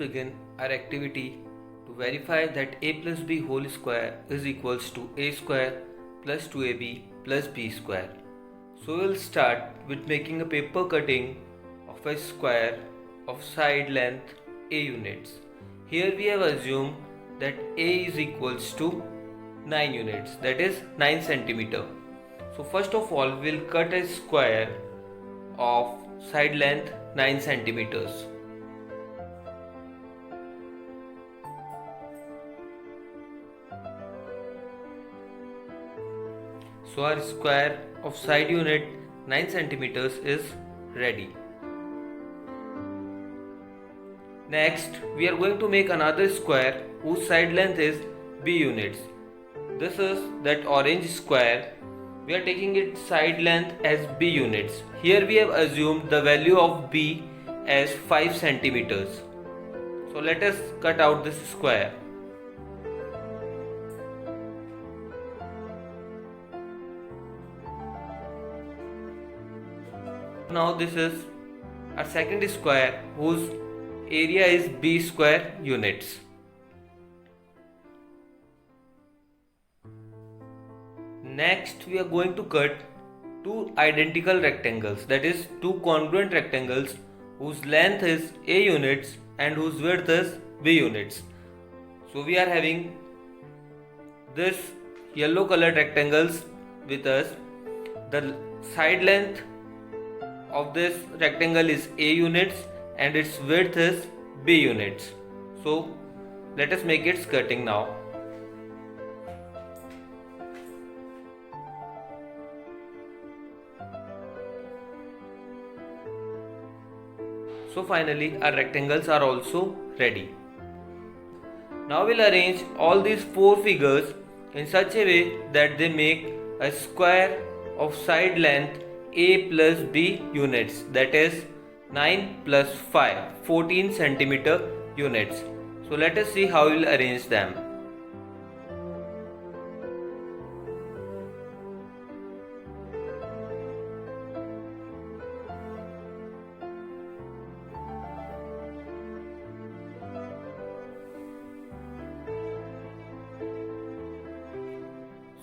begin our activity to verify that a plus b whole square is equals to a square plus 2ab plus b square. So we'll start with making a paper cutting of a square of side length a units. Here we have assumed that a is equals to 9 units, that is 9 centimeter. So first of all we'll cut a square of side length 9 centimeters. So our square of side unit 9 centimeters is ready. Next, we are going to make another square whose side length is b units. This is that orange square. We are taking its side length as b units. Here we have assumed the value of b as 5 centimeters. So let us cut out this square. Now this is our second square whose area is b square units. Next we are going to cut two identical rectangles, that is two congruent rectangles whose length is a units and whose width is b units. So we are having this yellow colored rectangles with us. The side length of this rectangle is a units and its width is b units. So let us make its cutting now. So finally our rectangles are also ready. Now we'll arrange all these four figures in such a way that they make a square of side length a plus b units, that is 9 plus 5, 14 centimeter units. So let us see how we'll arrange them.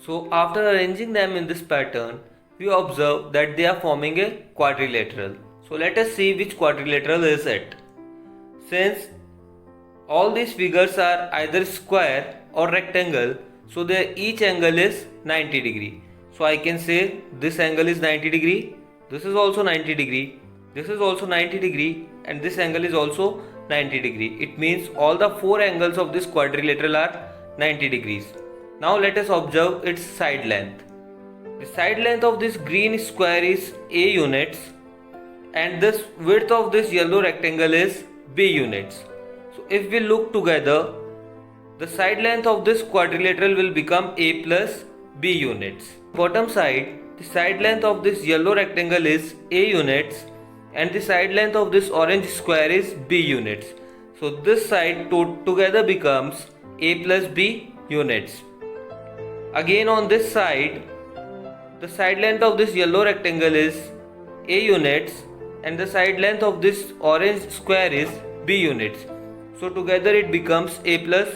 So after arranging them in this pattern, we observe that they are forming a quadrilateral. So let us see which quadrilateral is it. Since all these figures are either square or rectangle, so their each angle is 90 degree. So I can say this angle is 90 degree, this is also 90 degree, this is also 90 degree, and this angle is also 90 degree. It means all the four angles of this quadrilateral are 90 degrees. Now let us observe its side length. The side length of this green square is a units and this width of this yellow rectangle is b units. So if we look together, the side length of this quadrilateral will become a plus b units. Bottom side, the side length of this yellow rectangle is a units and the side length of this orange square is b units. So this side together becomes a plus b units. Again on this side, the side length of this yellow rectangle is a units and the side length of this orange square is b units. So together it becomes a plus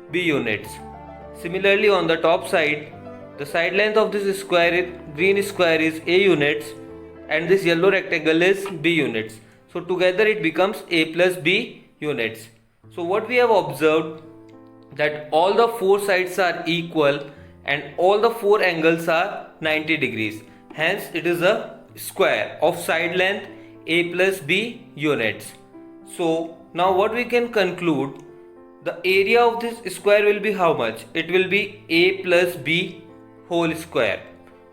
b units. Similarly on the top side, the side length of this green square is a units and this yellow rectangle is b units. So together it becomes a plus b units. So what we have observed, that all the four sides are equal and all the four angles are 90 degrees. Hence it is a square of side length a plus b units. So now what we can conclude, the area of this square will be how much? It will be a plus b whole square.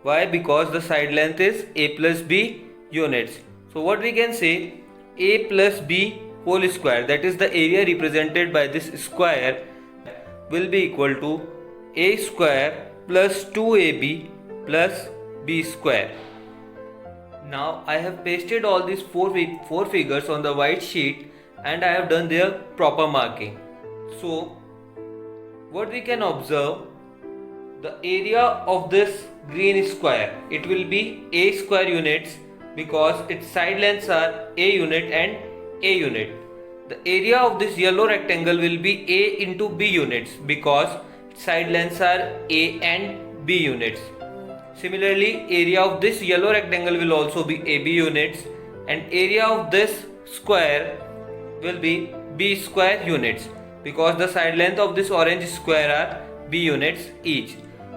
Why? Because the side length is a plus b units. So what we can say, a plus b whole square, that is the area represented by this square, will be equal to a square plus 2ab plus b square. Now I have pasted all these four figures on the white sheet and I have done their proper marking. So what we can observe, the area of this green square, it will be a square units because its side lengths are a unit and a unit. the area of this yellow rectangle will be A into B units because side lengths are A and B units. Similarly, area of this yellow rectangle will also be AB units and area of this square will be B square units because the side length of this orange square are B units each.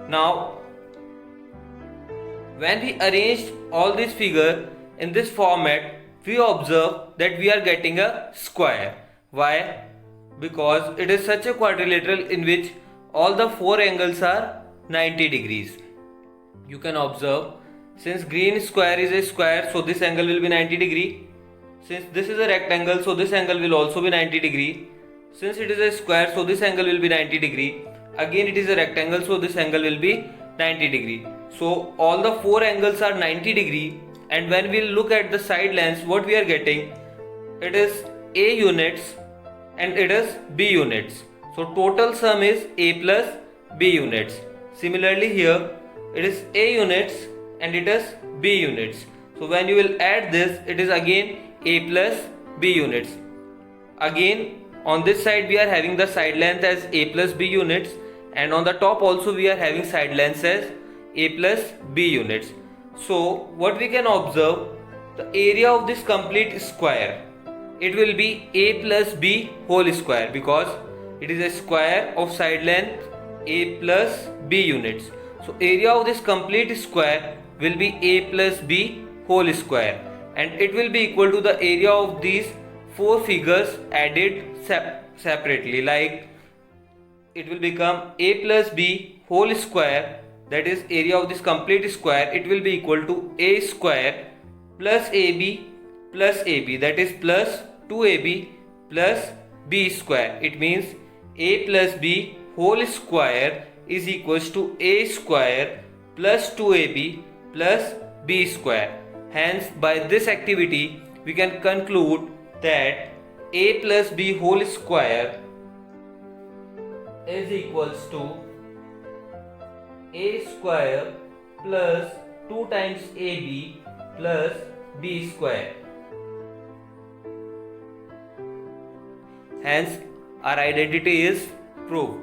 Now, when we arranged all this figure in this format, we observe that we are getting a square. Why? Because it is such a quadrilateral in which all the four angles are 90 degrees. You can observe, since green square is a square, so this angle will be 90 degree. Since this is a rectangle, so this angle will also be 90 degree. Since it is a square, so this angle will be 90 degree. Again it is a rectangle, so this angle will be 90 degree. So all the four angles are 90 degree, and when we look at the side lengths, what we are getting, it is A units and it is B units. So total sum is A plus B units. Similarly here, it is A units and it is B units. So when you will add this, it is again A plus B units. Again on this side we are having the side length as A plus B units, and on the top also we are having side lengths as A plus B units. So what we can observe, the area of this complete square, it will be A plus B whole square because it is a square of side length A plus B units. So area of this complete square will be A plus B whole square, and it will be equal to the area of these four figures added separately, like it will become A plus B whole square, that is area of this complete square, it will be equal to A square plus AB, that is plus 2AB plus B square. It means A plus B whole square is equals to A square plus 2AB plus B square. Hence, by this activity we can conclude that A plus B whole square is equals to A square plus 2 times AB plus B square. Hence, our identity is proved.